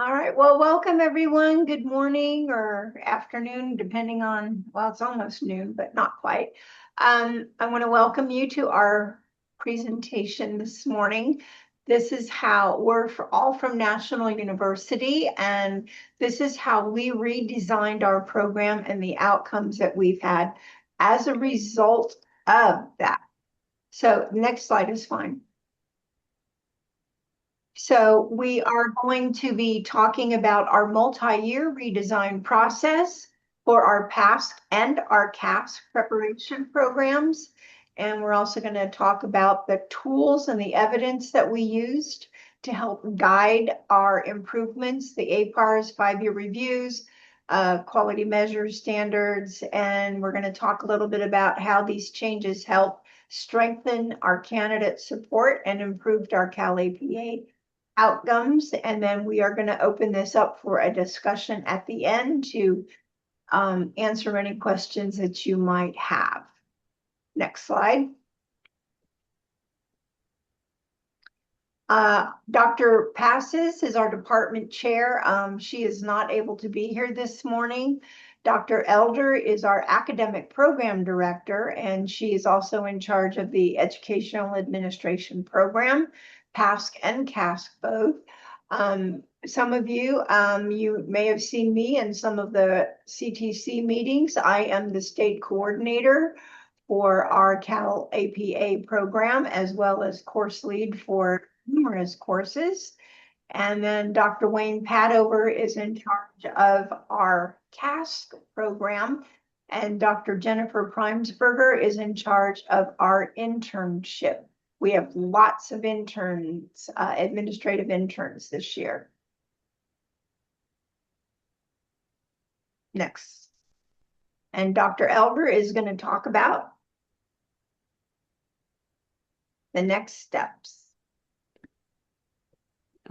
All right, well, welcome everyone. Good morning or afternoon, depending on, well, it's almost noon, but not quite. I want to welcome you to our presentation this morning. This is how all from National University, and this is how we redesigned our program and the outcomes that we've had as a result of that. So next slide is fine. So we are going to be talking about our multi-year redesign process for our PASC and our CAS preparation programs. And we're also going to talk about the tools and the evidence that we used to help guide our improvements, the APARS 5-year reviews, quality measures standards, and we're going to talk a little bit about how these changes help strengthen our candidate support and improved our Cal APA outcomes. And then we are going to open this up for a discussion at the end to answer any questions that you might have. Next slide. Dr. Passes is our department chair. She is not able to be here this morning. Dr. Elder is our academic program director, and she is also in charge of the educational administration program, PASC and CASC both. Some of you, you may have seen me in some of the CTC meetings. I am the state coordinator for our Cal APA program, as well as course lead for numerous courses. And then Dr. Wayne Padover is in charge of our CASC program, and Dr. Jennifer Preimesberger is in charge of our internship. We have lots of interns, administrative interns this year. Next. And Dr. Elder is going to talk about the next steps.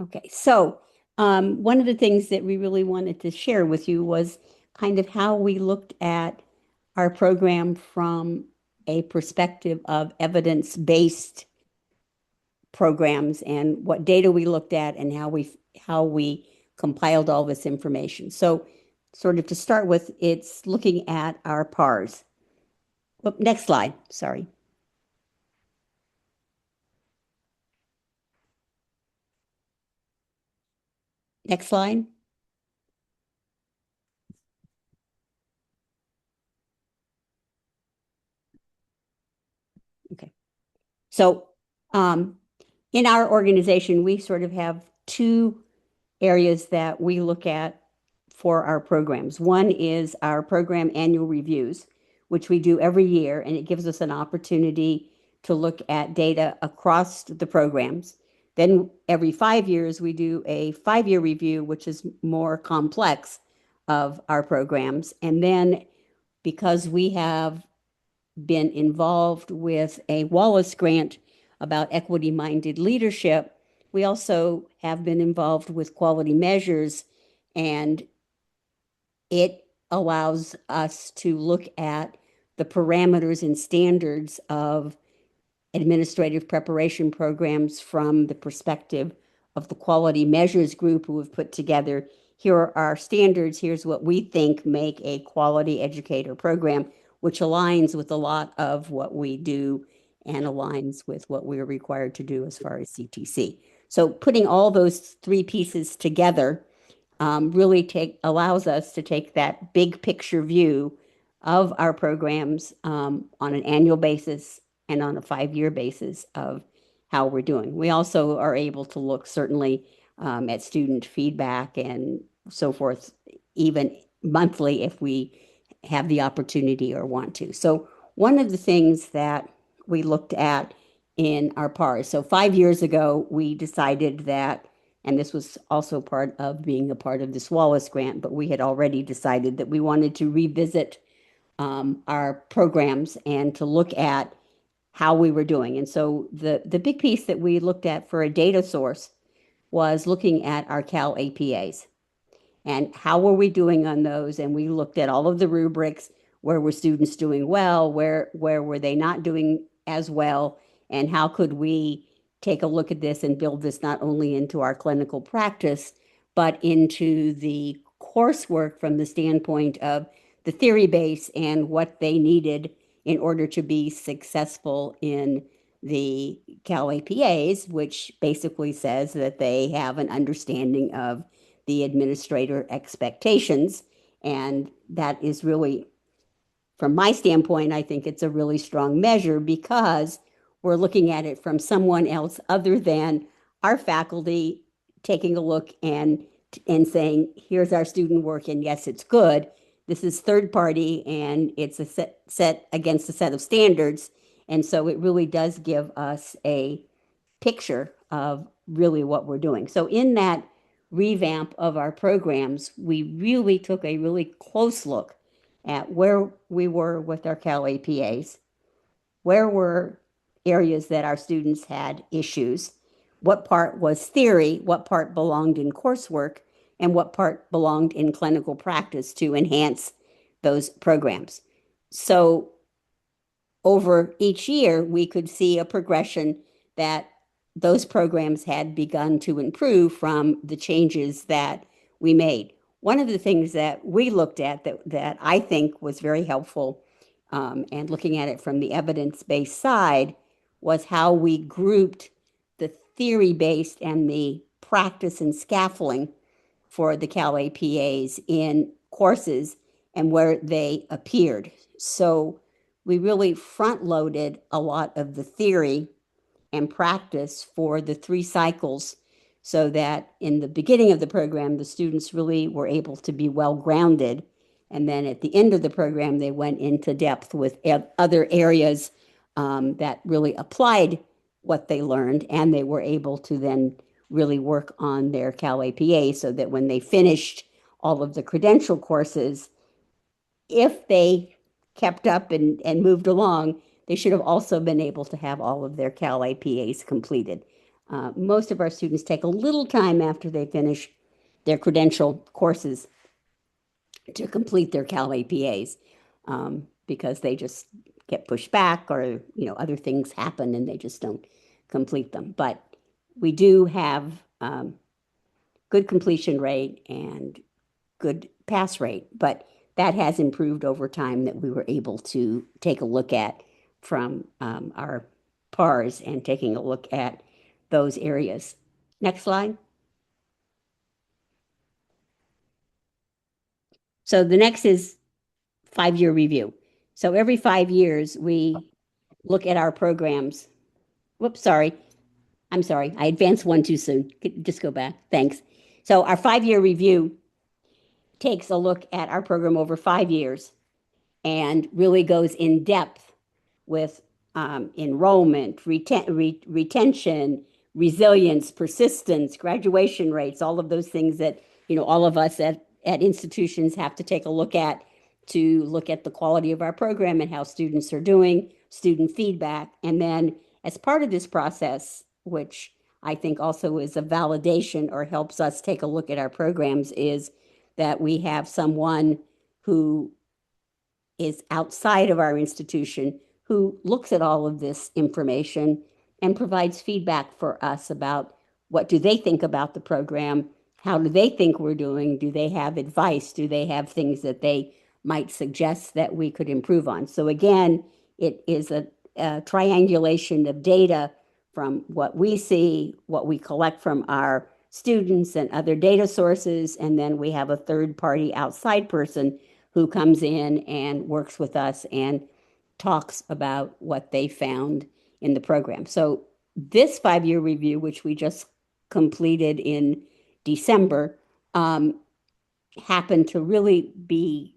Okay, so one of the things that we really wanted to share with you was kind of how we looked at our program from a perspective of evidence-based programs and what data we looked at and how we compiled all this information. So sort of to start with, it's looking at our PARS. Oh, next slide, sorry. Next slide. Okay. So in our organization, we sort of have two areas that we look at for our programs. One is our program annual reviews, which we do every year, and it gives us an opportunity to look at data across the programs. Then every 5 years, we do a 5-year review, which is more complex of our programs. And then because we have been involved with a Wallace grant about equity-minded leadership, we also have been involved with quality measures, and it allows us to look at the parameters and standards of administrative preparation programs from the perspective of the quality measures group who have put together, here are our standards, here's what we think make a quality educator program, which aligns with a lot of what we do and aligns with what we're required to do as far as CTC. So putting all those three pieces together really allows us to take that big picture view of our programs on an annual basis and on a 5-year basis of how we're doing. We also are able to look certainly at student feedback and so forth, even monthly if we have the opportunity or want to. So one of the things that we looked at in our PARS, so 5 years ago, we decided that, and this was also part of being a part of this Wallace grant, but we had already decided that we wanted to revisit our programs and to look at how we were doing. And so the big piece that we looked at for a data source was looking at our Cal APAs and how were we doing on those. And we looked at all of the rubrics. Where were students doing well? Where were they not doing as well? And how could we take a look at this and build this not only into our clinical practice, but into the coursework from the standpoint of the theory base and what they needed in order to be successful in the Cal APAs, which basically says that they have an understanding of the administrator expectations. And that is really, from my standpoint, I think it's a really strong measure because we're looking at it from someone else other than our faculty taking a look and saying, here's our student work, and yes, it's good. This is third party, and it's a set against a set of standards. And so it really does give us a picture of really what we're doing. So in that revamp of our programs, we really took a really close look at where we were with our Cal APAs, where were areas that our students had issues, what part was theory, what part belonged in coursework, and what part belonged in clinical practice to enhance those programs. So over each year, we could see a progression that those programs had begun to improve from the changes that we made. One of the things that we looked at that I think was very helpful, and looking at it from the evidence-based side, was how we grouped the theory-based and the practice and scaffolding for the Cal APAs in courses and where they appeared. So we really front-loaded a lot of the theory and practice for the 3 cycles so that in the beginning of the program, the students really were able to be well-grounded. And then at the end of the program, they went into depth with other areas that really applied what they learned, and they were able to then really work on their Cal APA so that when they finished all of the credential courses, if they kept up and moved along, they should have also been able to have all of their Cal APAs completed. Most of our students take a little time after they finish their credential courses to complete their Cal APAs because they just get pushed back or other things happen and they just don't complete them. But we do have good completion rate and good pass rate, but that has improved over time that we were able to take a look at from our PARs and taking a look at those areas. Next slide. So the next is 5-year review. So every 5 years, we look at our programs. Whoops, sorry. I'm sorry. I advanced one too soon. Just go back. Thanks. So our 5-year review takes a look at our program over 5 years and really goes in depth with enrollment, retention, resilience, persistence, graduation rates, all of those things that all of us at institutions have to take a look at to look at the quality of our program and how students are doing, student feedback. And then as part of this process, which I think also is a validation or helps us take a look at our programs, is that we have someone who is outside of our institution who looks at all of this information and provides feedback for us about what do they think about the program, how do they think we're doing, do they have advice, do they have things that they might suggest that we could improve on. So again, it is a triangulation of data from what we see, what we collect from our students and other data sources, and then we have a third-party outside person who comes in and works with us and talks about what they found in the program. So this 5-year review, which we just completed in December, happened to really be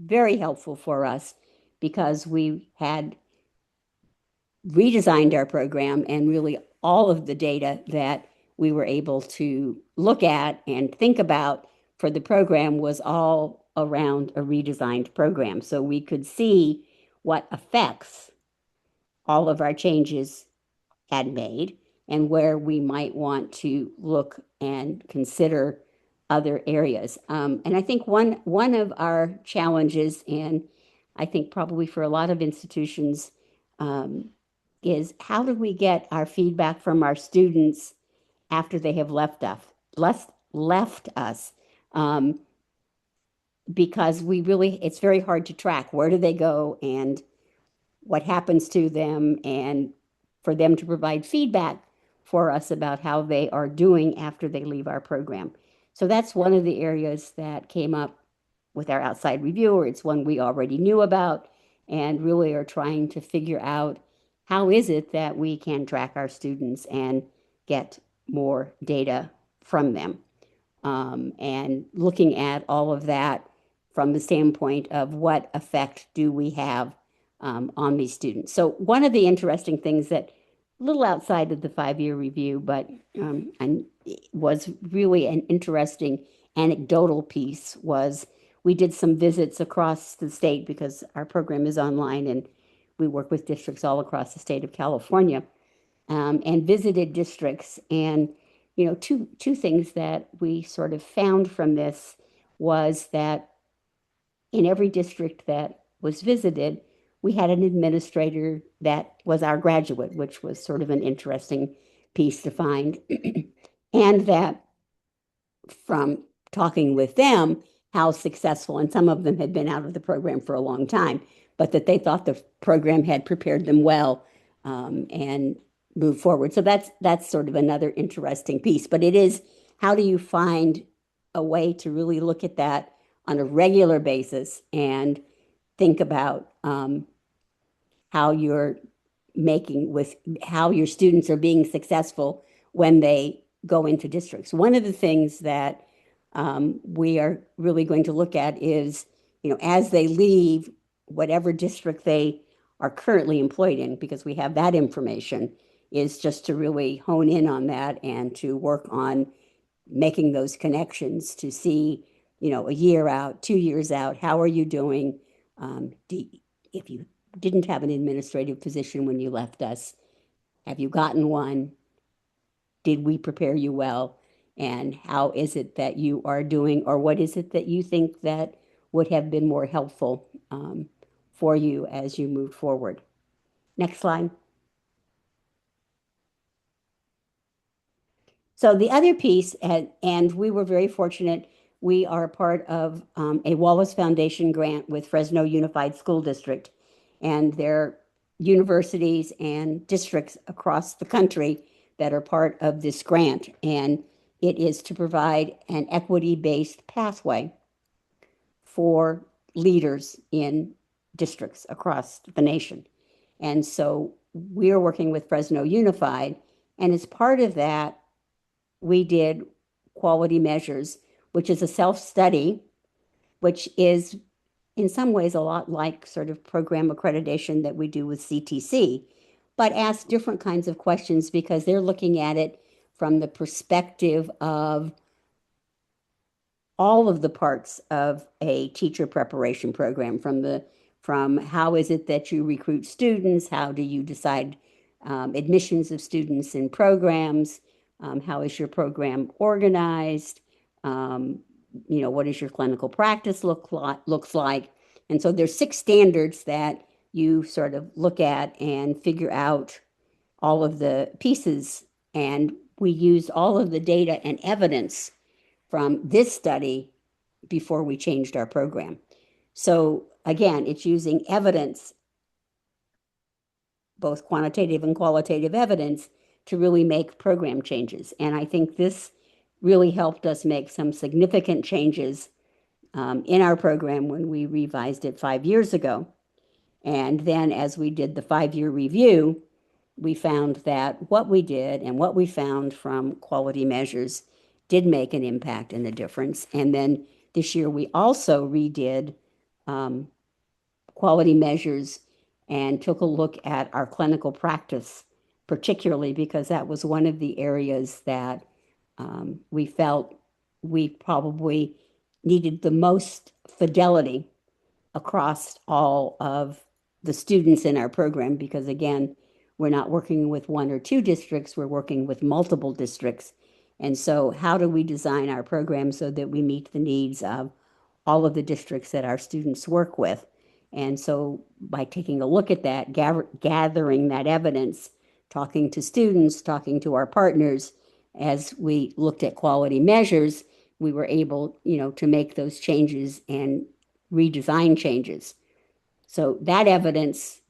very helpful for us because we had redesigned our program, and really all of the data that we were able to look at and think about for the program was all around a redesigned program. So we could see what effects all of our changes had made and where we might want to look and consider other areas. And I think one of our challenges, and I think probably for a lot of institutions, is how do we get our feedback from our students after they have left left us, because it's very hard to track where do they go and what happens to them, and for them to provide feedback for us about how they are doing after they leave our program. So that's one of the areas that came up with our outside reviewer. It's one we already knew about and really are trying to figure out how is it that we can track our students and get more data from them. And looking at all of that from the standpoint of what effect do we have on these students. So one of the interesting things that a little outside of the 5-year review, but and was really an interesting anecdotal piece was we did some visits across the state because our program is online and we work with districts all across the state of California, and visited districts. And two things that we sort of found from this was that in every district that was visited, we had an administrator that was our graduate, which was sort of an interesting piece to find. And that from talking with them, how successful, and some of them had been out of the program for a long time, but that they thought the program had prepared them well, and moved forward. So that's sort of another interesting piece. But it is, how do you find a way to really look at that on a regular basis and think about how you're making with how your students are being successful when they go into districts. One of the things that we are really going to look at is, as they leave whatever district they are currently employed in, because we have that information, is just to really hone in on that and to work on making those connections to see, a year out, 2 years out, how are you doing? If you didn't have an administrative position when you left us, have you gotten one? Did we prepare you well? And how is it that you are doing, or what is it that you think that would have been more helpful for you as you move forward? Next slide. So the other piece, and we were very fortunate, we are part of a Wallace Foundation grant with Fresno Unified School District, and there are universities and districts across the country that are part of this grant. And it is to provide an equity-based pathway for leaders in districts across the nation. And so we're working with Fresno Unified, and as part of that, we did quality measures, which is a self-study, which is in some ways a lot like sort of program accreditation that we do with CTC, but ask different kinds of questions because they're looking at it from the perspective of all of the parts of a teacher preparation program, from how is it that you recruit students, how do you decide admissions of students in programs, how is your program organized, what does your clinical practice looks like. And so there's 6 standards that you sort of look at and figure out all of the pieces. And we used all of the data and evidence from this study before we changed our program. So again, it's using evidence, both quantitative and qualitative evidence, to really make program changes. And I think this really helped us make some significant changes in our program when we revised it 5 years ago. And then as we did the 5-year review, we found that what we did and what we found from quality measures did make an impact and a difference. And then this year we also redid quality measures and took a look at our clinical practice, particularly because that was one of the areas that we felt we probably needed the most fidelity across all of the students in our program, because again, we're not working with 1 or 2 districts, we're working with multiple districts. And so how do we design our program so that we meet the needs of all of the districts that our students work with? And so by taking a look at that, gathering that evidence, talking to students, talking to our partners, as we looked at quality measures, we were able, to make those changes and redesign changes. So that evidence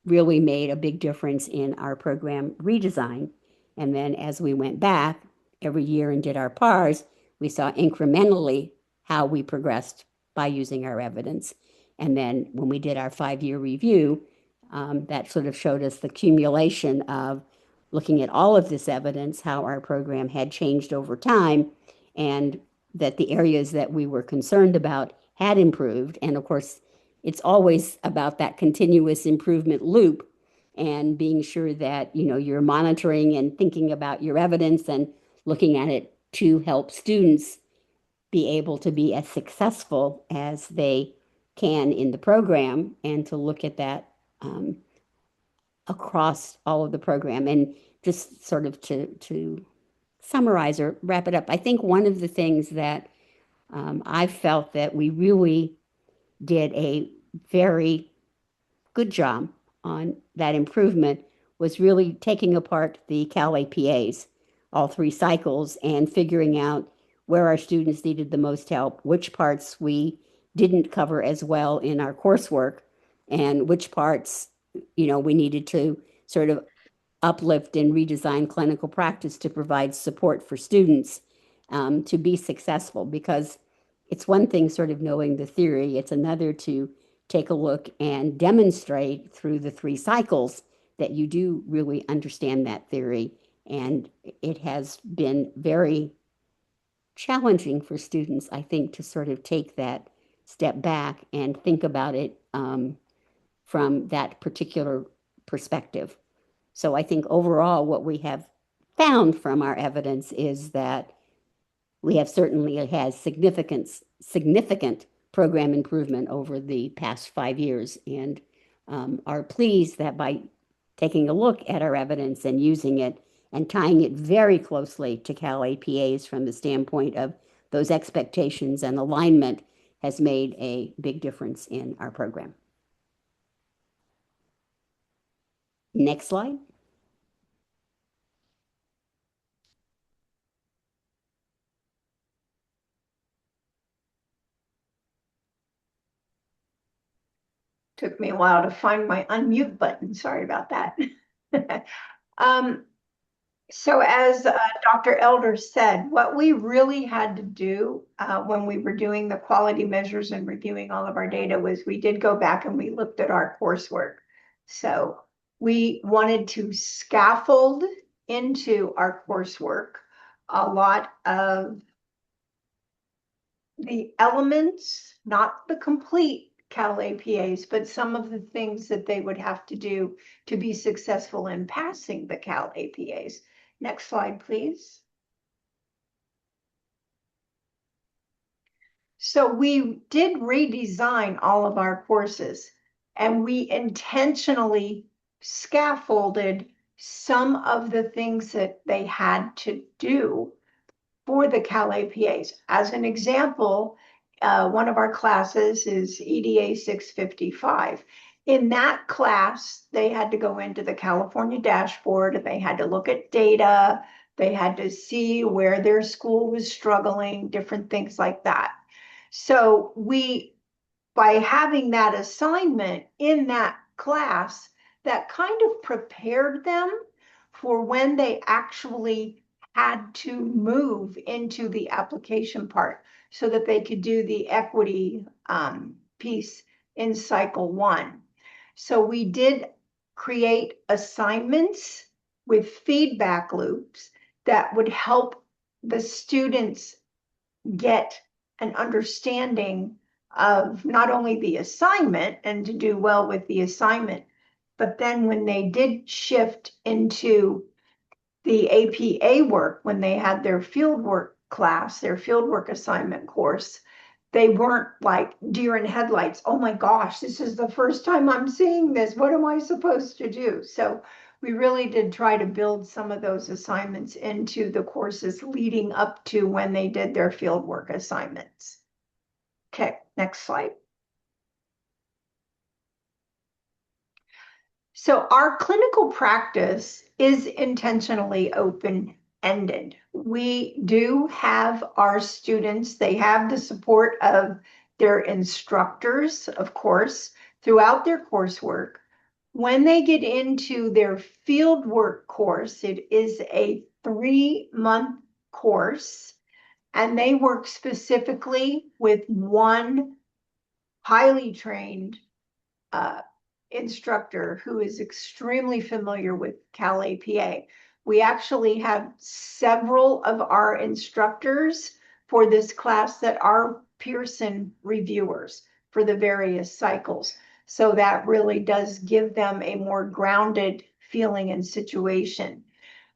really made a big difference in our program redesign. And then as we went back every year and did our PARs, we saw incrementally how we progressed by using our evidence. And then when we did our 5-year review, that sort of showed us the accumulation of looking at all of this evidence, how our program had changed over time, and that the areas that we were concerned about had improved. And of course, it's always about that continuous improvement loop and being sure that, you're monitoring and thinking about your evidence and looking at it to help students be able to be as successful as they can in the program, and to look at that across all of the program. And just sort of to summarize or wrap it up, I think one of the things that I felt that we really did a very good job on that improvement was really taking apart the Cal APAs, all 3 cycles, and figuring out where our students needed the most help, which parts we didn't cover as well in our coursework, and which parts, we needed to sort of uplift and redesign clinical practice to provide support for students to be successful. Because it's one thing sort of knowing the theory, it's another to take a look and demonstrate through the 3 cycles that you do really understand that theory. And it has been very challenging for students, I think, to sort of take that step back and think about it from that particular perspective. So I think overall what we have found from our evidence is that we have certainly had significant program improvement over the past 5 years, and are pleased that by taking a look at our evidence and using it and tying it very closely to Cal APAs from the standpoint of those expectations and alignment has made a big difference in our program. Next slide. Took me a while to find my unmute button. Sorry about that. So as Dr. Elder said, what we really had to do when we were doing the quality measures and reviewing all of our data was we did go back and we looked at our coursework. So we wanted to scaffold into our coursework a lot of the elements, not the complete Cal APAs, but some of the things that they would have to do to be successful in passing the Cal APAs. Next slide, please. So we did redesign all of our courses, and we intentionally scaffolded some of the things that they had to do for the Cal APAs. As an example, one of our classes is EDA 655. In that class, they had to go into the California dashboard, and they had to look at data. They had to see where their school was struggling, different things like that. So by having that assignment in that class, that kind of prepared them for when they actually had to move into the application part so that they could do the equity piece in cycle 1. So we did create assignments with feedback loops that would help the students get an understanding of not only the assignment and to do well with the assignment, but then when they did shift into the APA work, when they had their fieldwork class, their fieldwork assignment course, they weren't like deer in headlights. Oh my gosh, this is the first time I'm seeing this. What am I supposed to do? So we really did try to build some of those assignments into the courses leading up to when they did their fieldwork assignments. Okay, next slide. So our clinical practice is intentionally open ended. We do have our students, they have the support of their instructors, of course, throughout their coursework. When they get into their fieldwork course, it is a 3-month course, and they work specifically with one highly trained instructor who is extremely familiar with Cal APA. We actually have several of our instructors for this class that are Pearson reviewers for the various cycles. So that really does give them a more grounded feeling and situation.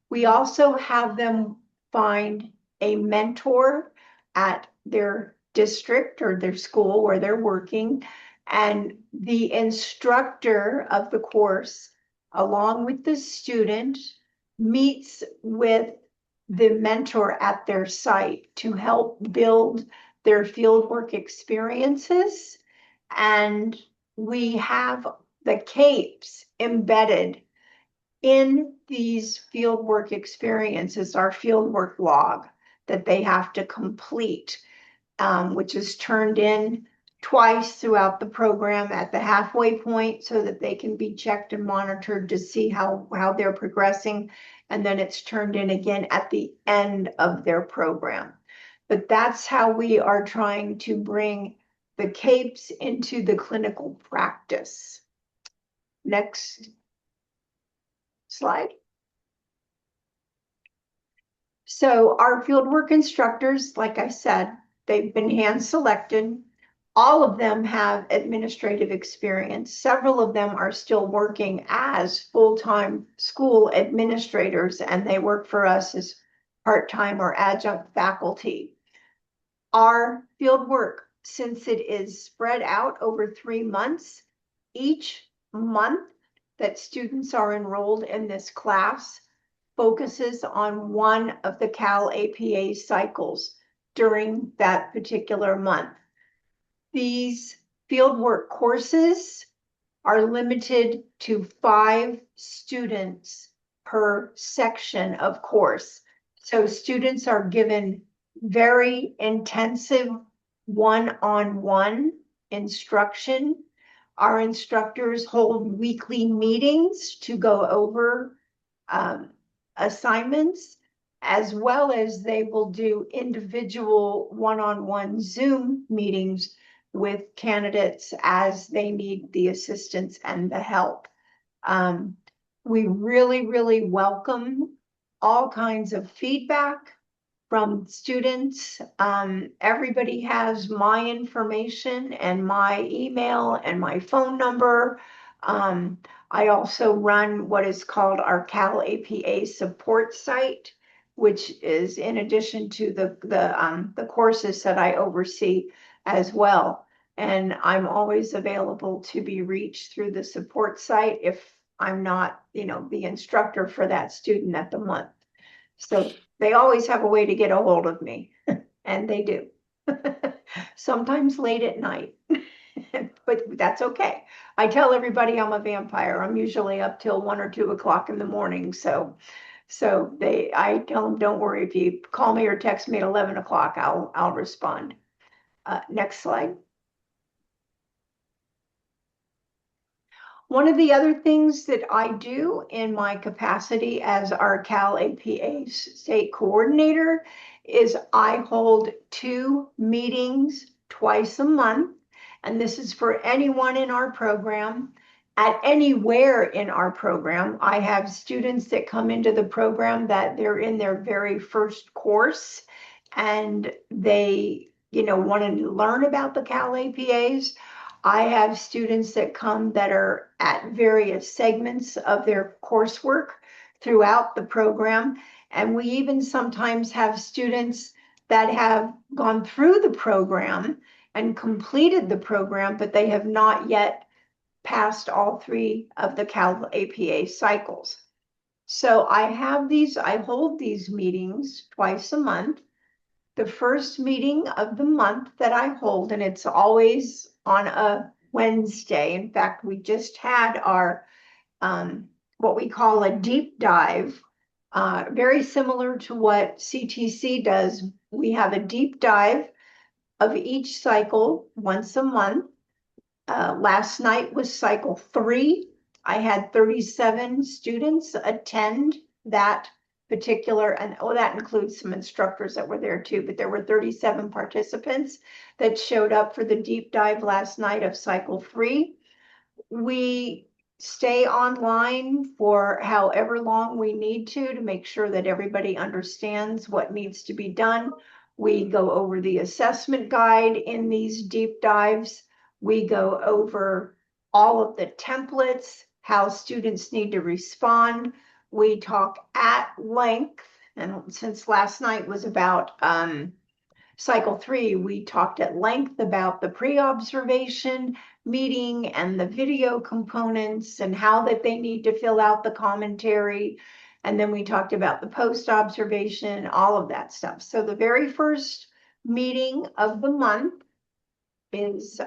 We also have them find a mentor at their district or their school where they're working, and the instructor of the course, along with the student, meets with the mentor at their site to help build their fieldwork experiences. And we have the CAPES embedded in these fieldwork experiences, our fieldwork log that they have to complete, which is turned in twice throughout the program at the halfway point so that they can be checked and monitored to see how they're progressing. And then it's turned in again at the end of their program. But that's how we are trying to bring the CAPES into the clinical practice. Next slide. So our fieldwork instructors, like I said, they've been hand selected. All of them have administrative experience. Several of them are still working as full-time school administrators, and they work for us as part-time or adjunct faculty. Our fieldwork, since it is spread out over 3 months, each month that students are enrolled in this class focuses on one of the Cal APA cycles during that particular month. These fieldwork courses are limited to 5 students per section of course. So students are given very intensive one-on-one instruction. Our instructors hold weekly meetings to go over assignments, as well as they will do individual one-on-one Zoom meetings with candidates as they need the assistance and the help. We really, really welcome all kinds of feedback from students. Everybody has my information and my email and my phone number. I also run what is called our Cal APA support site, which is in addition to the courses that I oversee as well. And I'm always available to be reached through the support site if I'm not, the instructor for that student at the month. So they always have a way to get a hold of me, and they do. Sometimes late at night, but that's okay. I tell everybody I'm a vampire. I'm usually up till 1 or 2 o'clock in the morning. So I tell them, don't worry, if you call me or text me at 11 o'clock, I'll respond. Next slide. One of the other things that I do in my capacity as our Cal APA state coordinator is I hold 2 meetings twice a month. And this is for anyone in our program. At anywhere in our program, I have students that come into the program that they're in their very first course and they, want to learn about the Cal APAs. I have students that come that are at various segments of their coursework throughout the program. And we even sometimes have students that have gone through the program and completed the program, but they have not yet passed all 3 of the Cal APA cycles. So I hold these meetings twice a month. The first meeting of the month that I hold, and it's always on a Wednesday. In fact, we just had our what we call a deep dive Very similar to what CTC does. We have a deep dive of each cycle once a month. Last night was cycle 3. I had 37 students attend that particular, and that includes some instructors that were there too, but there were 37 participants that showed up for the deep dive last night of cycle 3. We stay online for however long we need to make sure that everybody understands what needs to be done. We go over the assessment guide in these deep dives. We go over all of the templates, how students need to respond. We talk at length, and since last night was about cycle 3, we talked at length about the pre-observation meeting and the video components and how that they need to fill out the commentary. And then we talked about the post-observation, all of that stuff. So the very first meeting of the month is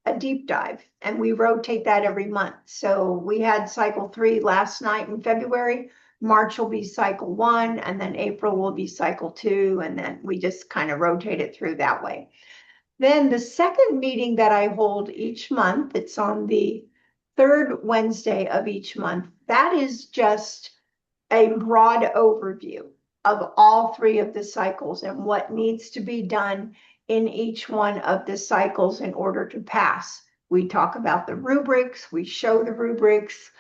a deep dive, and we rotate that every month. So we had cycle 3 last night in February. March will be cycle 1, and then April will be cycle 2, and then we just kind of rotate it through that way. Then the second meeting that I hold each month, it's on the third Wednesday of each month. That is just a broad overview of all 3 of the cycles and what needs to be done in each one of the cycles in order to pass. We talk about the rubrics, we show the rubrics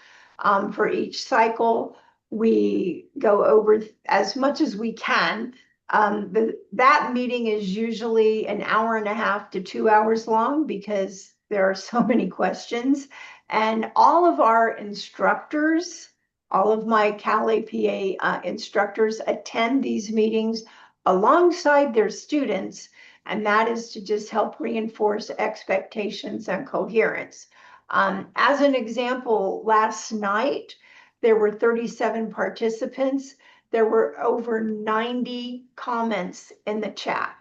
for each cycle. We go over as much as we can. That meeting is usually an hour and a half to 2 hours long because there are so many questions. And all of our instructors, all of my Cal APA instructors attend these meetings alongside their students, and that is to just help reinforce expectations and coherence. As an example, last night, there were 37 participants. There were over 90 comments in the chat.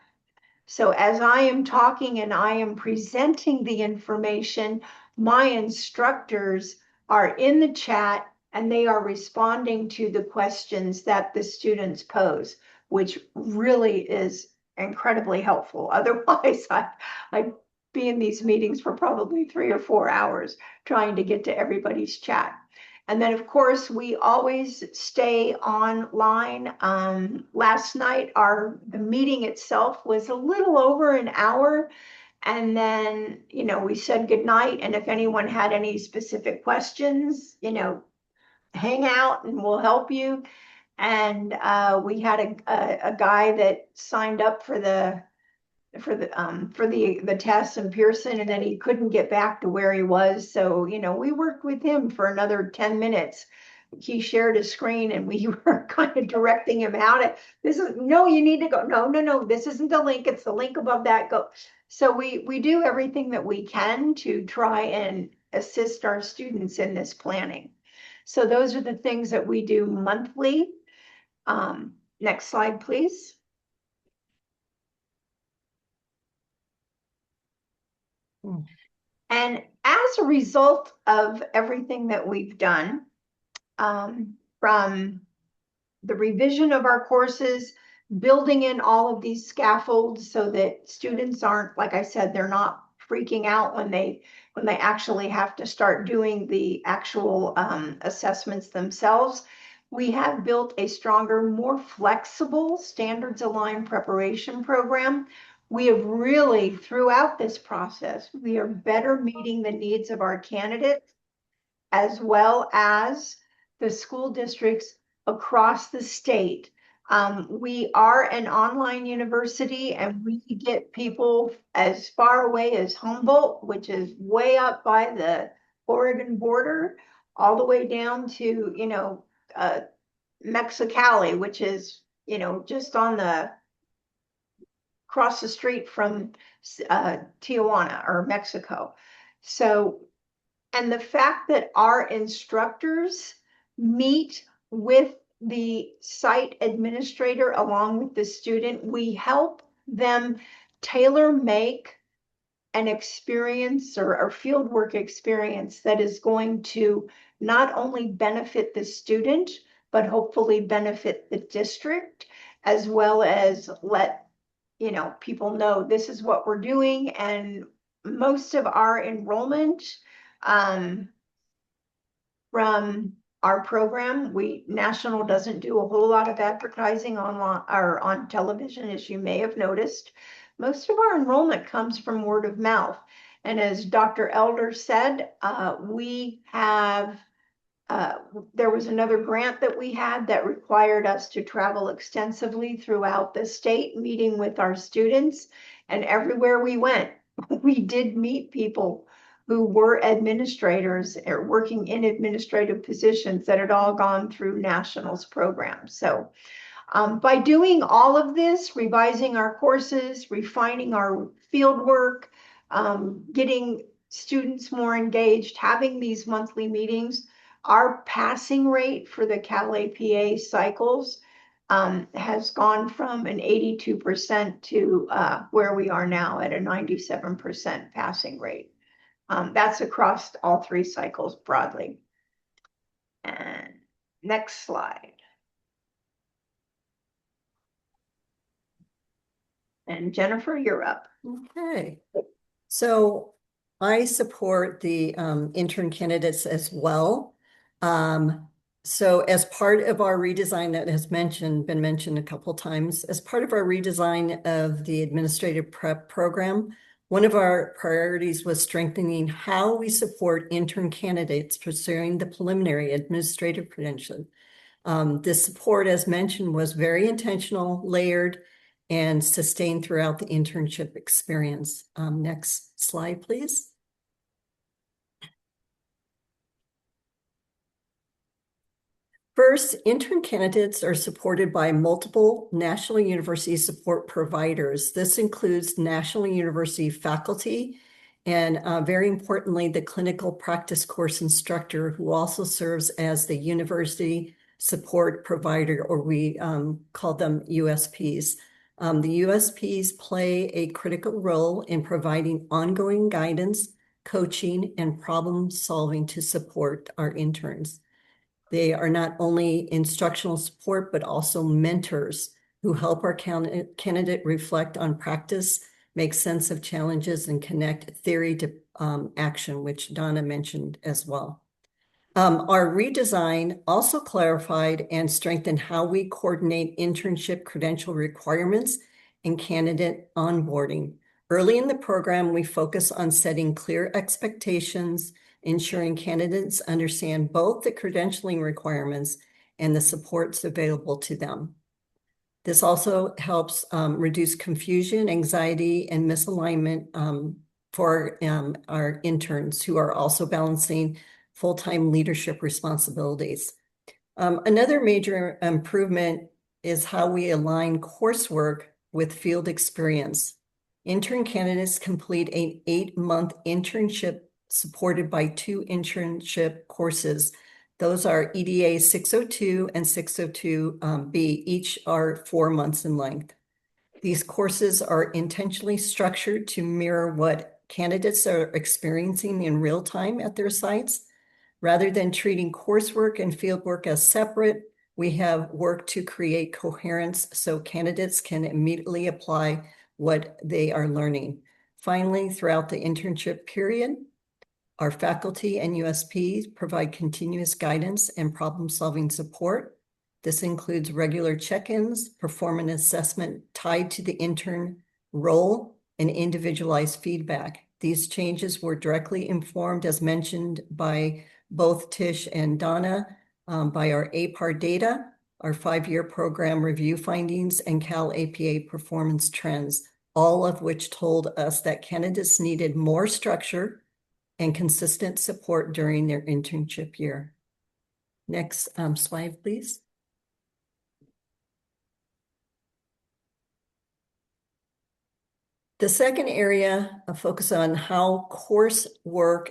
So as I am talking and I am presenting the information, my instructors are in the chat and they are responding to the questions that the students pose, which really is incredibly helpful. Otherwise, I'd be in these meetings for probably 3 or 4 hours trying to get to everybody's chat. And then, of course, we always stay online. Last night, the meeting itself was a little over an hour. And then, we said goodnight. And if anyone had any specific questions, hang out and we'll help you. And we had a guy that signed up for the test in Pearson, and then he couldn't get back to where he was. So, we worked with him for another 10 minutes. He shared a screen and we were kind of directing him out. No, you need to go. No, this isn't the link. It's the link above that. Go. So we do everything that we can to try and assist our students in this planning. So those are the things that we do monthly. Next slide, please. And as a result of everything that we've done, from the revision of our courses, building in all of these scaffolds so that students aren't, like I said, they're not freaking out when they actually have to start doing the actual assessments themselves. We have built a stronger, more flexible, standards-aligned preparation program. We have really, throughout this process, we are better meeting the needs of our candidates as well as the school districts across the state. We are an online university and we get people as far away as Humboldt, which is way up by the Oregon border, all the way down to, Mexicali, which is, just across the street from Tijuana or Mexico. So, and the fact that our instructors meet with the site administrator along with the student, we help them tailor make an experience or fieldwork experience that is going to not only benefit the student, but hopefully benefit the district as well as let, people know this is what we're doing. And most of our enrollment, from our program, National doesn't do a whole lot of advertising online or on television, as you may have noticed. Most of our enrollment comes from word of mouth. And as Dr. Elder said, there was another grant that we had that required us to travel extensively throughout the state, meeting with our students. And everywhere we went, we did meet people who were administrators or working in administrative positions that had all gone through National's program. So by doing all of this, revising our courses, refining our field work, getting students more engaged, having these monthly meetings, our passing rate for the Cal APA cycles has gone from an 82% to where we are now at a 97% passing rate. That's across all 3 cycles broadly. And next slide. And Jennifer, you're up. Okay. So I support the intern candidates as well. So as part of our redesign that has been mentioned a couple times, as part of our redesign of the administrative prep program, one of our priorities was strengthening how we support intern candidates pursuing the preliminary administrative credential. This support, as mentioned, was very intentional, layered, and sustained throughout the internship experience. Next slide, please. First, intern candidates are supported by multiple National University support providers. This includes National University faculty and very importantly, the clinical practice course instructor who also serves as the university support provider, or we call them USPs. The USPs play a critical role in providing ongoing guidance, coaching, and problem solving to support our interns. They are not only instructional support, but also mentors who help our candidate reflect on practice, make sense of challenges, and connect theory to action, which Donna mentioned as well. Our redesign also clarified and strengthened how we coordinate internship credential requirements and candidate onboarding. Early in the program, we focus on setting clear expectations, ensuring candidates understand both the credentialing requirements and the supports available to them. This also helps reduce confusion, anxiety, and misalignment for our interns who are also balancing full-time leadership responsibilities. Another major improvement is how we align coursework with field experience. Intern candidates complete an 8-month internship supported by 2 internship courses. Those are EDA 602 and 602B. Each are 4 months in length. These courses are intentionally structured to mirror what candidates are experiencing in real time at their sites. Rather than treating coursework and fieldwork as separate, we have worked to create coherence so candidates can immediately apply what they are learning. Finally, throughout the internship period, our faculty and USPs provide continuous guidance and problem-solving support. This includes regular check-ins, performance assessment tied to the intern role, and individualized feedback. These changes were directly informed, as mentioned by both Tish and Donna, by our APAR data, our 5-year program review findings, and Cal APA performance trends, all of which told us that candidates needed more structure and consistent support during their internship year. Next slide, please. The second area of focus on how coursework,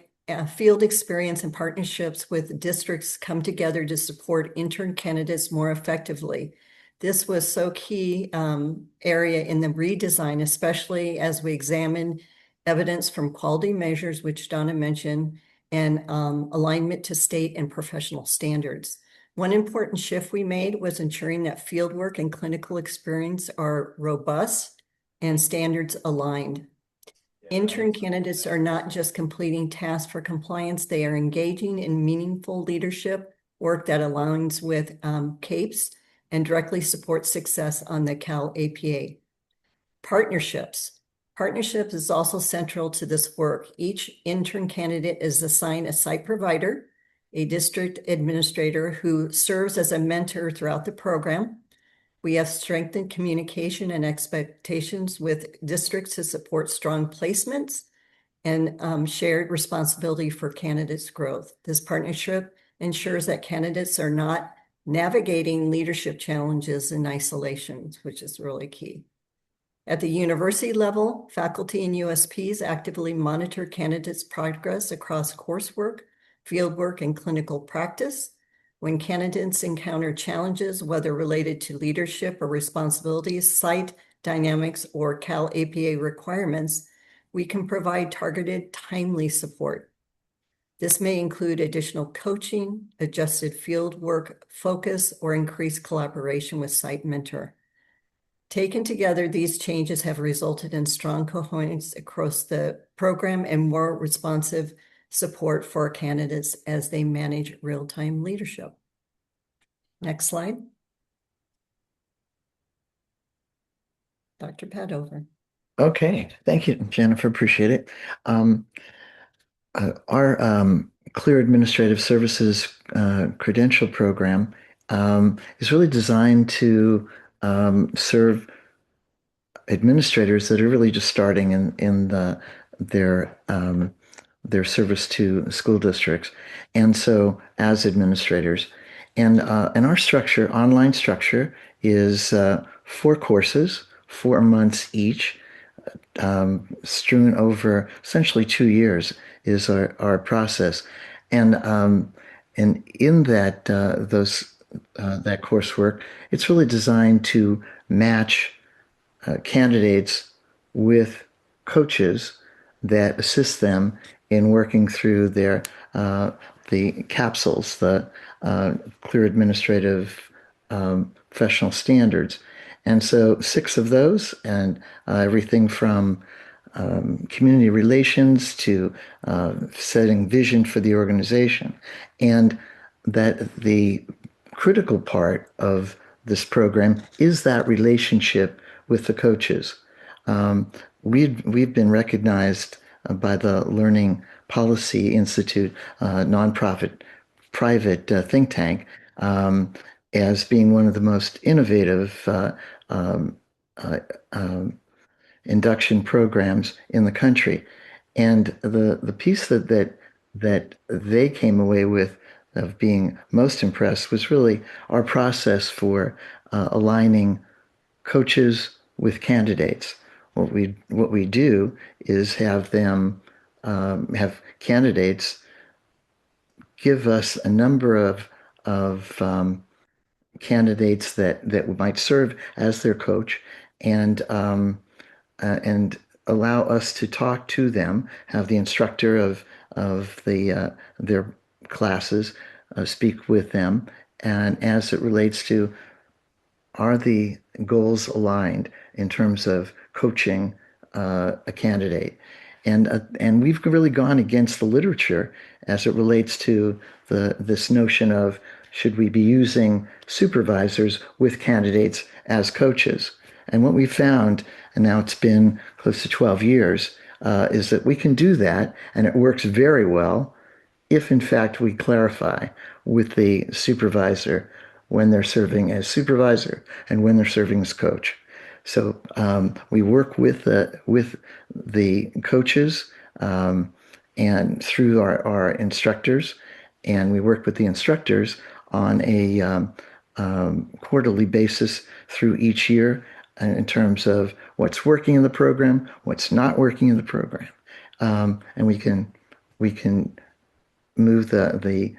field experience, and partnerships with districts come together to support intern candidates more effectively. This was so key area in the redesign, especially as we examine evidence from quality measures, which Donna mentioned, and alignment to state and professional standards. One important shift we made was ensuring that fieldwork and clinical experience are robust and standards aligned. Intern candidates are not just completing tasks for compliance, they are engaging in meaningful leadership work that aligns with CAPES and directly supports success on the Cal APA. Partnerships. Partnerships is also central to this work. Each intern candidate is assigned a site provider, a district administrator who serves as a mentor throughout the program. We have strengthened communication and expectations with districts to support strong placements and shared responsibility for candidates' growth. This partnership ensures that candidates are not navigating leadership challenges in isolation, which is really key. At the university level, faculty and USPs actively monitor candidates' progress across coursework, fieldwork, and clinical practice. When candidates encounter challenges, whether related to leadership or responsibilities, site dynamics, or Cal APA requirements, we can provide targeted, timely support. This may include additional coaching, adjusted fieldwork focus, or increased collaboration with site mentor. Taken together, these changes have resulted in strong coherence across the program and more responsive support for candidates as they manage real-time leadership. Next slide. Dr. Padover. Okay, thank you, Jennifer. Appreciate it. Our Clear Administrative Services credential program is really designed to serve administrators that are really just starting in their service to school districts, and so as administrators, and our structure, online structure, is 4 courses, 4 months each, strewn over essentially 2 years is our process, and in that that coursework, it's really designed to match candidates with coaches that assist them in working through their the capsules, the Clear Administrative Professional Standards. And so 6 of those, and everything from community relations to setting vision for the organization. And that the critical part of this program is that relationship with the coaches. We've been recognized by the Learning Policy Institute, nonprofit private think tank, as being one of the most innovative induction programs in the country. And the piece that they came away with of being most impressed was really our process for aligning coaches with candidates. What we do is have them have candidates give us a number of candidates that might serve as their coach, and allow us to talk to them, have the instructor of their classes speak with them, and as it relates to, are the goals aligned in terms of coaching a candidate? And we've really gone against the literature as it relates to this notion of, should we be using supervisors with candidates as coaches? And what we found, and now it's been close to 12 years, is that we can do that, and it works very well if, in fact, we clarify with the supervisor when they're serving as supervisor and when they're serving as coach. So we work with the coaches and through our instructors, and we work with the instructors on a quarterly basis through each year in terms of what's working in the program, what's not working in the program, and we can move the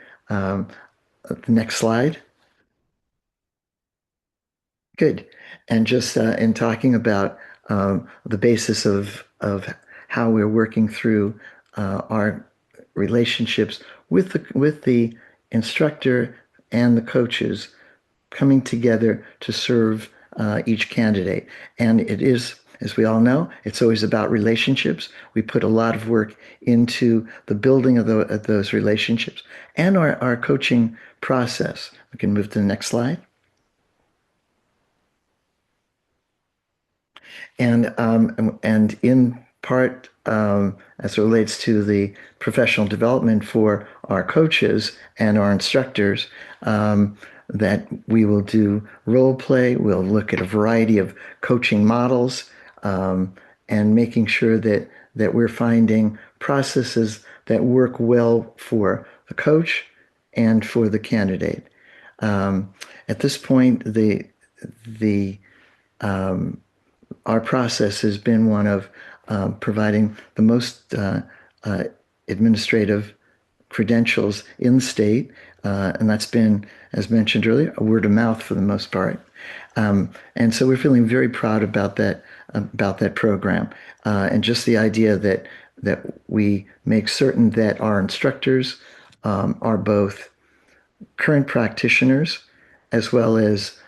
next slide. Good. And just in talking about the basis of how we're working through our relationships with the instructor and the coaches coming together to serve each candidate. And it is, as we all know, it's always about relationships. We put a lot of work into the building of those relationships and our coaching process. We can move to the next slide. And in part, as it relates to the professional development for our coaches and our instructors, that we will do role play. We'll look at a variety of coaching models, and making sure that we're finding processes that work well for the coach and for the candidate. At this point, the our process has been one of providing the most administrative credentials in the state, and that's been, as mentioned earlier, a word of mouth for the most part. And so we're feeling very proud about that program, and just the idea that we make certain that our instructors are both current practitioners as well as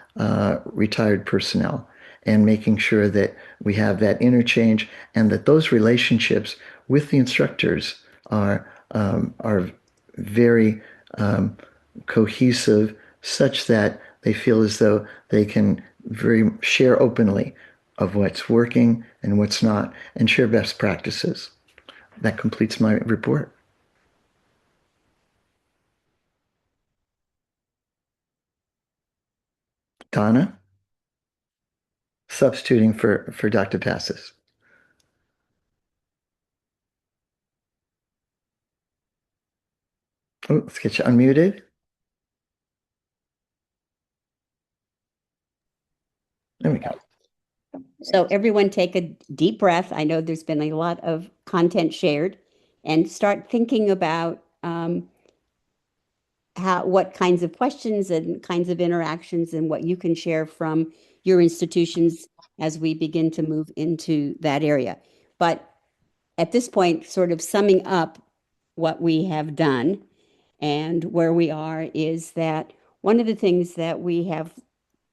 retired personnel, and making sure that we have that interchange and that those relationships with the instructors are very cohesive, such that they feel as though they can share openly of what's working and what's not, and share best practices. That completes my report. Donna, substituting for Dr. Passes. Oh, let's get you unmuted. There we go. So everyone take a deep breath. I know there's been a lot of content shared, and start thinking about what kinds of questions and kinds of interactions and what you can share from your institutions as we begin to move into that area. But at this point, sort of summing up what we have done and where we are, is that one of the things that we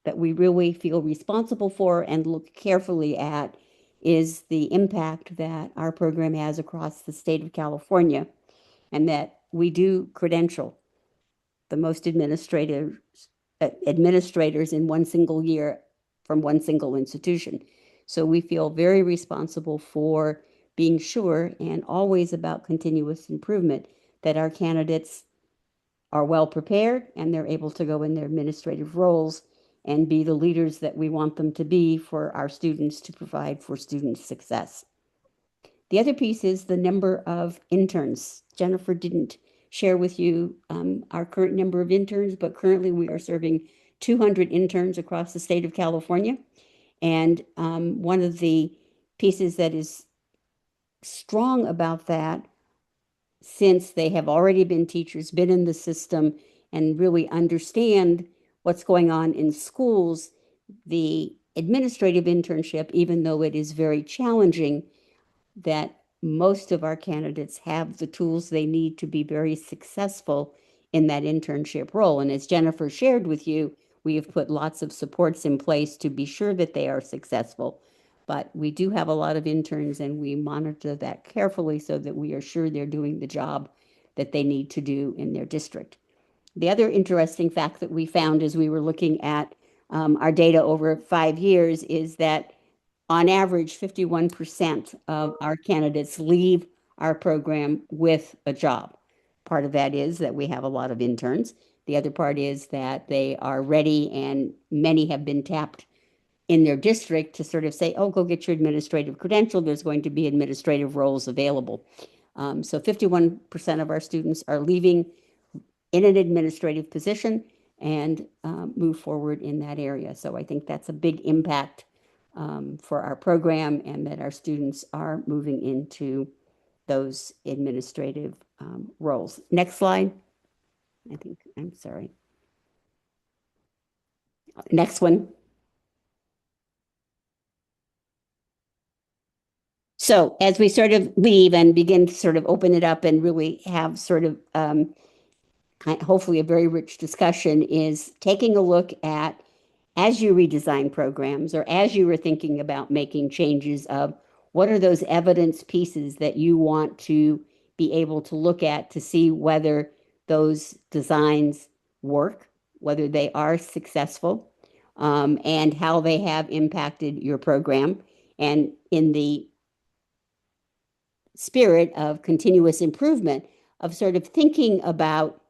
really feel responsible for and look carefully at is the impact that our program has across the state of California, and that we do credential the most administrators in one single year from one single institution. So we feel very responsible for being sure, and always about continuous improvement, that our candidates are well prepared and they're able to go in their administrative roles and be the leaders that we want them to be for our students, to provide for student success. The other piece is the number of interns. Jennifer didn't share with you our current number of interns, but currently we are serving 200 interns across the state of California. And one of the pieces that is strong about that, since they have already been teachers, been in the system, and really understand what's going on in schools, the administrative internship, even though it is very challenging, that most of our candidates have the tools they need to be very successful in that internship role. And as Jennifer shared with you, we have put lots of supports in place to be sure that they are successful. But we do have a lot of interns, and we monitor that carefully so that we are sure they're doing the job that they need to do in their district. The other interesting fact that we found as we were looking at our data over 5 years is that on average, 51% of our candidates leave our program with a job. Part of that is that we have a lot of interns. The other part is that they are ready, and many have been tapped in their district to sort of say, oh, go get your administrative credential. There's going to be administrative roles available. So 51% of our students are leaving in an administrative position and move forward in that area. So I think that's a big impact for our program, and that our students are moving into those administrative roles. Next slide. I'm sorry. Next one. So as we sort of leave and begin to sort of open it up and really have sort of hopefully a very rich discussion, is taking a look at, as you redesign programs or as you were thinking about making changes, of what are those evidence pieces that you want to be able to look at to see whether those designs work, whether they are successful, and how they have impacted your program. And in the spirit of continuous improvement, of sort of thinking about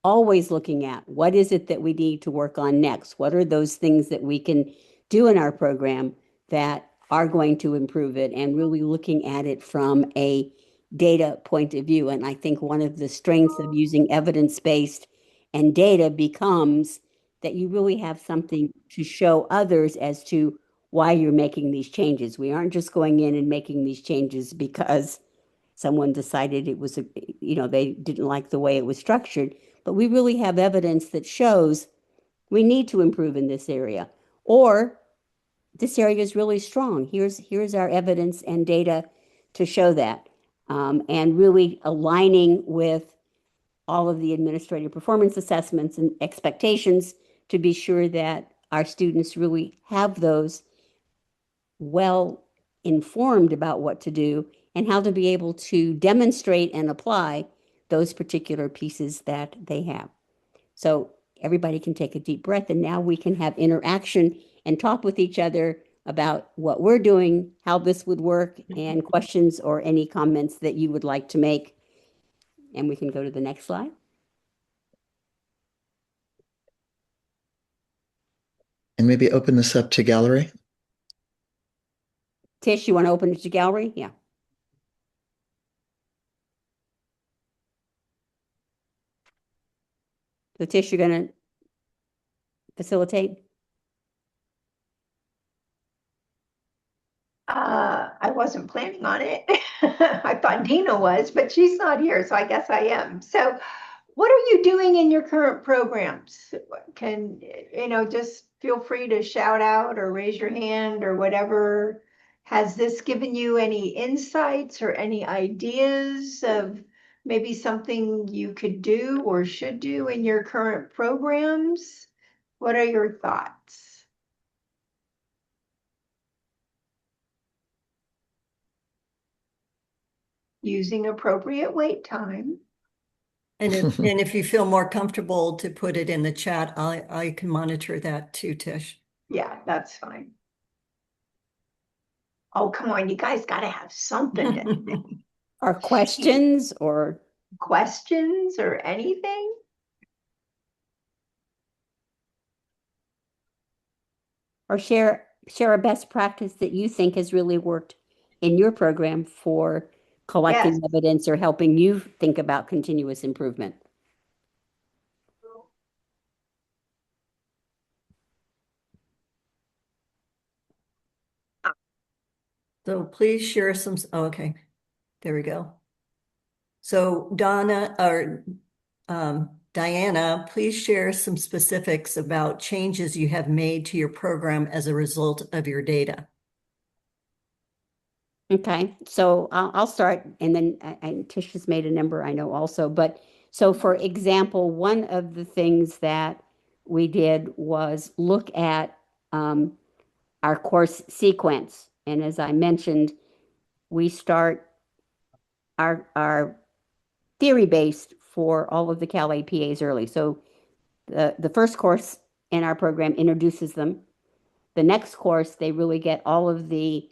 always looking at what is it that we need to work on next? What are those things that we can do in our program that are going to improve it, and really looking at it from a data point of view. And I think one of the strengths of using evidence-based and data becomes that you really have something to show others as to why you're making these changes. We aren't just going in and making these changes because someone decided it was, they didn't like the way it was structured, but we really have evidence that shows we need to improve in this area, or this area is really strong. Here's our evidence and data to show that, and really aligning with all of the administrative performance assessments and expectations to be sure that our students really have those well informed about what to do and how to be able to demonstrate and apply those particular pieces that they have. So everybody can take a deep breath, and now we can have interaction and talk with each other about what we're doing, how this would work, and questions or any comments that you would like to make. And we can go to the next slide. And maybe open this up to gallery. Tish, you want to open it to gallery? Yeah. So Tish, you're going to facilitate? I wasn't planning on it. I thought Dina was, but she's not here, so I guess I am. So what are you doing in your current programs? Can, just feel free to shout out or raise your hand or whatever. Has this given you any insights or any ideas of maybe something you could do or should do in your current programs? What are your thoughts? Using appropriate wait time. And if you feel more comfortable to put it in the chat, I can monitor that too, Tish. Yeah, that's fine. Oh, come on, you guys got to have something to Or questions or questions or anything? or share a best practice that you think has really worked in your program for collecting Yes. evidence or helping you think about continuous improvement. So please share some, oh, okay, there we go. So Donna or Diana, please share some specifics about changes you have made to your program as a result of your data. Okay, so I'll start, and then Tish has made a number I know also. But so, for example, one of the things that we did was look at our course sequence. And as I mentioned, we start our theory-based for all of the Cal APAs early. So the first course in our program introduces them. The next course, they really get all of the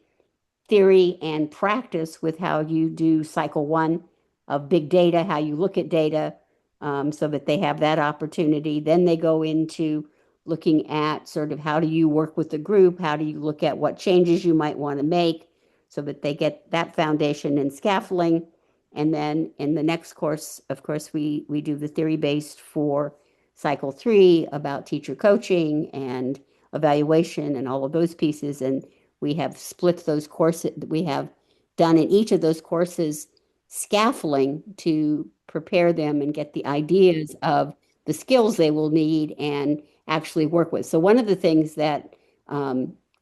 theory and practice with how you do cycle one of big data, how you look at data, so that they have that opportunity. Then they go into looking at sort of how do you work with the group, how do you look at what changes you might want to make, so that they get that foundation and scaffolding. And then in the next course, of course, we do the theory-based for cycle three about teacher coaching and evaluation and all of those pieces. And we have split those courses. We have done in each of those courses scaffolding to prepare them and get the ideas of the skills they will need and actually work with. So one of the things that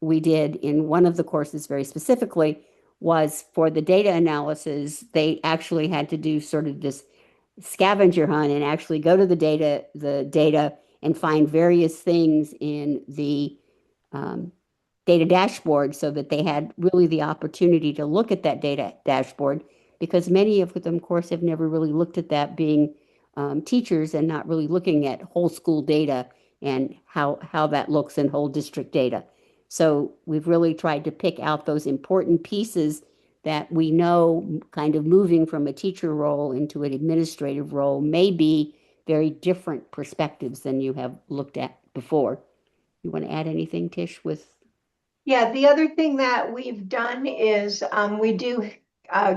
we did in one of the courses very specifically was for the data analysis, they actually had to do sort of this scavenger hunt and actually go to the data and find various things in the data dashboard so that they had really the opportunity to look at that data dashboard, because many of them, of course, have never really looked at that, being teachers and not really looking at whole school data and how that looks in whole district data. So we've really tried to pick out those important pieces that we know, kind of moving from a teacher role into an administrative role may be very different perspectives than you have looked at before. You want to add anything, Tish, with? Yeah, the other thing that we've done is we do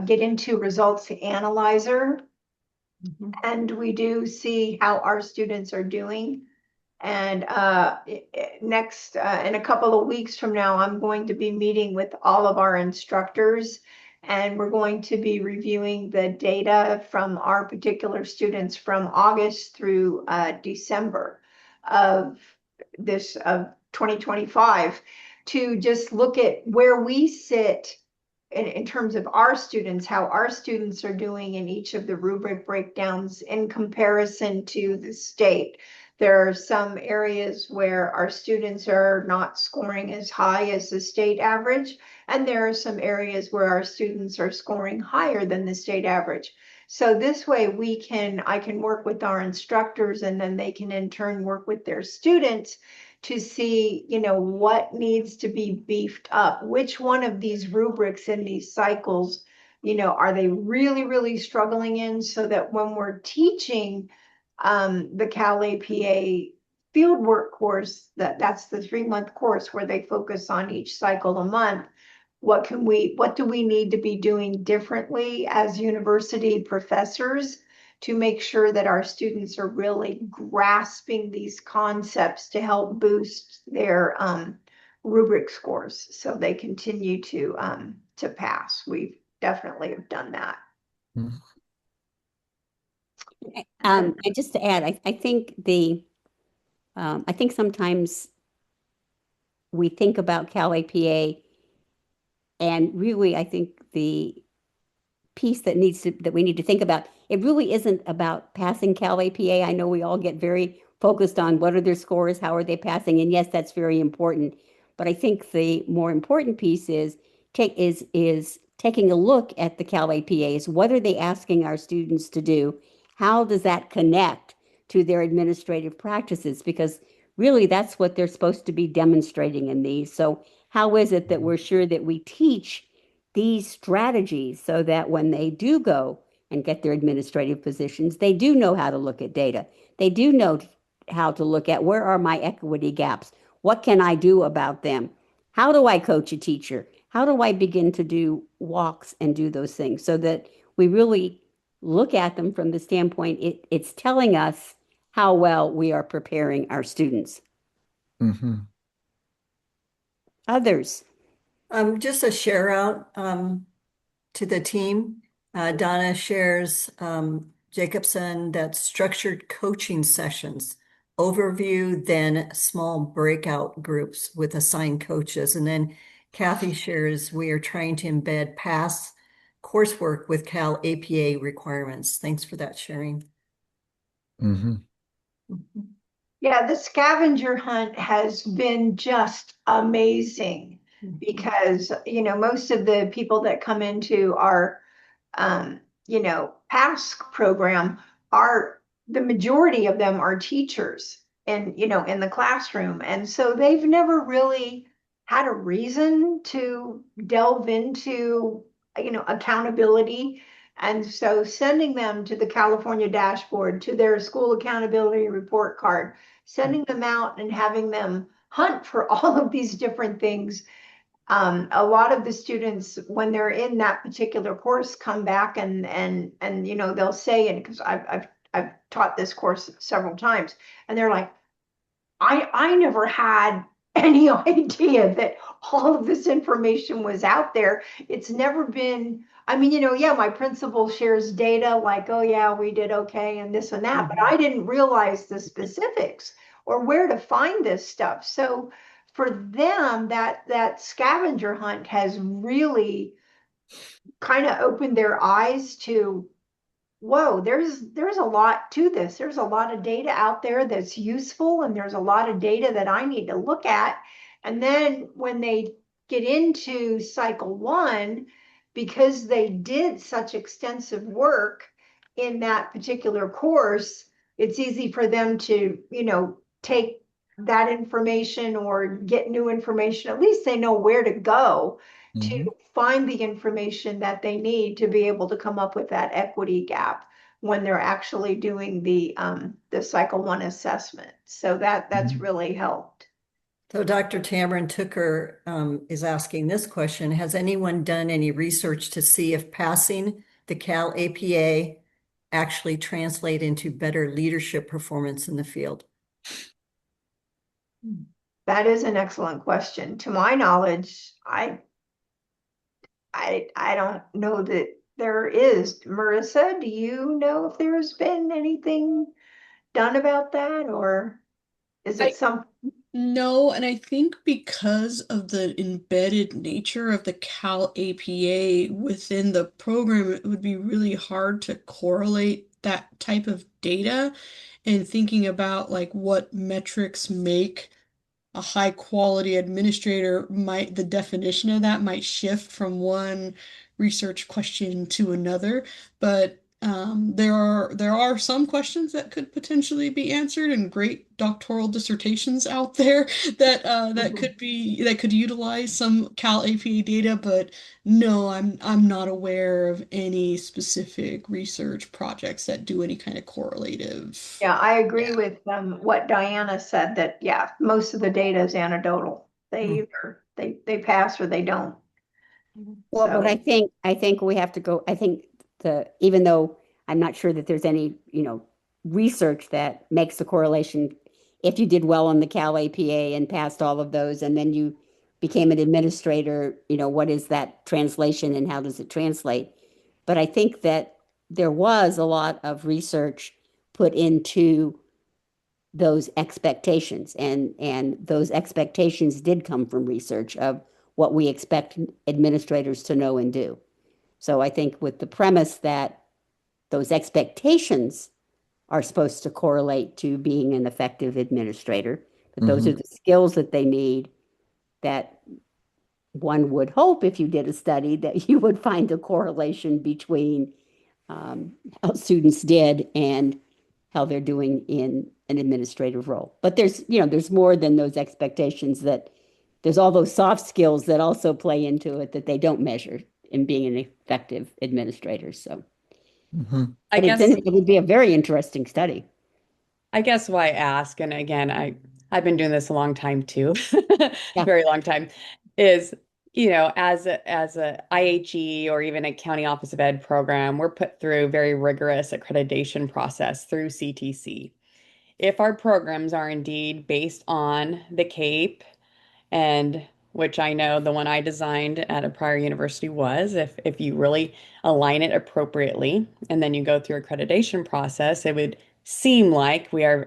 get into results analyzer, and we do see how our students are doing. And next, in a couple of weeks from now, I'm going to be meeting with all of our instructors, and we're going to be reviewing the data from our particular students from August through December of this of 2025, to just look at where we sit in terms of our students, how our students are doing in each of the rubric breakdowns in comparison to the state. There are some areas where our students are not scoring as high as the state average, and there are some areas where our students are scoring higher than the state average. So this way I can work with our instructors, and then they can in turn work with their students to see, what needs to be beefed up, which one of these rubrics in these cycles, are they really, really struggling in, so that when we're teaching the Cal APA fieldwork course, that's the 3-month course where they focus on each cycle a month. What do we need to be doing differently as university professors to make sure that our students are really grasping these concepts to help boost their rubric scores so they continue to pass? We definitely have done that. Mhm. And just to add, I think I think sometimes we think about Cal APA, and really, I think the piece that we need to think about, it really isn't about passing Cal APA. I know we all get very focused on what are their scores, how are they passing, and yes, that's very important. But I think the more important piece is taking a look at the Cal APAs. What are they asking our students to do? How does that connect to their administrative practices? Because really, that's what they're supposed to be demonstrating in these. So how is it that we're sure that we teach these strategies so that when they do go and get their administrative positions, they do know how to look at data. They do know how to look at, where are my equity gaps? What can I do about them? How do I coach a teacher? How do I begin to do walks and do those things, so that we really look at them from the standpoint it's telling us how well we are preparing our students. Mhm. Others. Just a share out to the team. Donna shares Jacobson that structured coaching sessions, overview, then small breakout groups with assigned coaches. And then Kathy shares we are trying to embed past coursework with Cal APA requirements. Thanks for that sharing. Mhm. Yeah, the scavenger hunt has been just amazing, because, most of the people that come into our, PASC program, the majority of them are teachers and, in the classroom. And so they've never really had a reason to delve into, accountability. And so sending them to the California dashboard, to their school accountability report card, sending them out and having them hunt for all of these different things. A lot of the students, when they're in that particular course, come back and they'll say, and because I've taught this course several times, and they're like, I never had any idea that all of this information was out there. It's never been, yeah, my principal shares data like, oh yeah, we did okay and this and that, but I didn't realize the specifics or where to find this stuff. So for them, that scavenger hunt has really kind of opened their eyes to whoa, there's a lot to this. There's a lot of data out there that's useful, and there's a lot of data that I need to look at. And then when they get into cycle one, because they did such extensive work in that particular course, it's easy for them to, take that information or get new information. At least they know where to go to find the information that they need to be able to come up with that equity gap when they're actually doing the cycle one assessment. So that's really helped. So Dr. Tamron Tooker is asking this question: has anyone done any research to see if passing the Cal APA actually translate into better leadership performance in the field? That is an excellent question. To my knowledge, I don't know that there is. Marissa, do you know if there's been anything done about that, or is it some? No, and I think because of the embedded nature of the Cal APA within the program, it would be really hard to correlate that type of data and thinking about like what metrics make a high quality administrator might the definition of that might shift from one research question to another, but there are some questions that could potentially be answered and great doctoral dissertations out there that could utilize some Cal APA data, but no, I'm not aware of any specific research projects that do any kind of correlative. Yeah, I agree Yeah. with what Diana said, that yeah, most of the data is anecdotal. They Hmm. either they pass or they don't. Well, So but I think we have to go, I think even though I'm not sure that there's any, research that makes the correlation, if you did well on the Cal APA and passed all of those and then you became an administrator, what is that translation and how does it translate? But I think that there was a lot of research put into those expectations, and those expectations did come from research of what we expect administrators to know and do. So I think with the premise that those expectations are supposed to correlate to being an effective administrator, but those are the skills that they need, that one would hope if you did a study that you would find a correlation between how students did and how they're doing in an administrative role. But there's more than those expectations, that there's all those soft skills that also play into it that they don't measure in being an effective administrator. So, I but guess it would be a very interesting study. I guess why I ask, and again, I've been doing this a long time too, Yeah. very long time, is as a IHE or even a county office of ed program, we're put through very rigorous accreditation process through CTC. If our programs are indeed based on the CAPE, and which I know the one I designed at a prior university was, if you really align it appropriately and then you go through accreditation process, it would seem like we are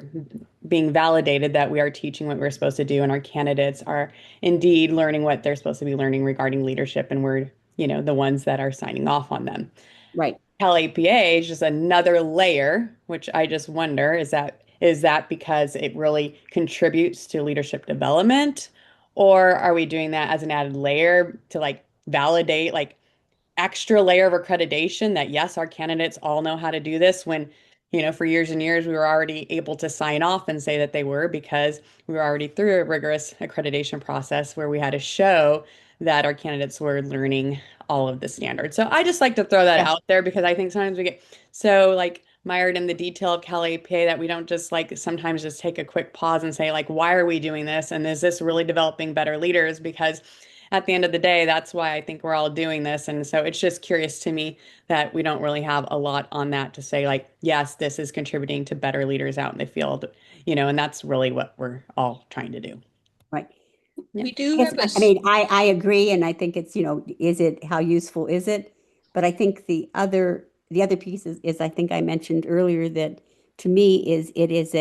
being validated that we are teaching what we're supposed to do and our candidates are indeed learning what they're supposed to be learning regarding leadership, and we're, the ones that are signing off on them. Right. Cal APA is just another layer, which I just wonder, is that because it really contributes to leadership development, or are we doing that as an added layer to like validate, like extra layer of accreditation that yes, our candidates all know how to do this, when, for years and years we were already able to sign off and say that they were, because we were already through a rigorous accreditation process where we had to show that our candidates were learning all of the standards. So I just like to throw that Yeah. out there, because I think sometimes we get so like mired in the detail of Cal APA that we don't just like sometimes just take a quick pause and say like, why are we doing this? And is this really developing better leaders? Because at the end of the day, that's why I think we're all doing this. And so it's just curious to me that we don't really have a lot on that to say like, yes, this is contributing to better leaders out in the field, and that's really what we're all trying to do. Right. We do Yes, have a I mean, I agree, and I think it's, is it, how useful is it? But I think the other piece is I think I mentioned earlier that to me it is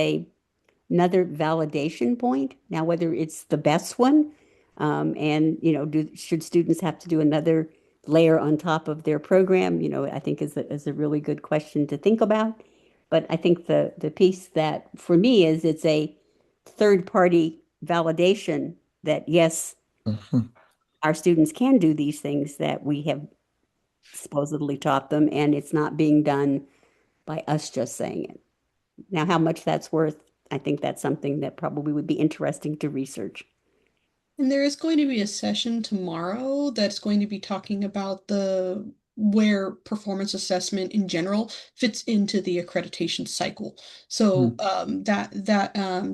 another validation point. Now, whether it's the best one, and should students have to do another layer on top of their program, I think is a really good question to think about. But I think the piece that for me is it's a third party validation that yes, Mhm. our students can do these things that we have supposedly taught them, and it's not being done by us just saying it. Now, how much that's worth, I think that's something that probably would be interesting to research. And there is going to be a session tomorrow that's going to be talking about the where performance assessment in general fits into the accreditation cycle. So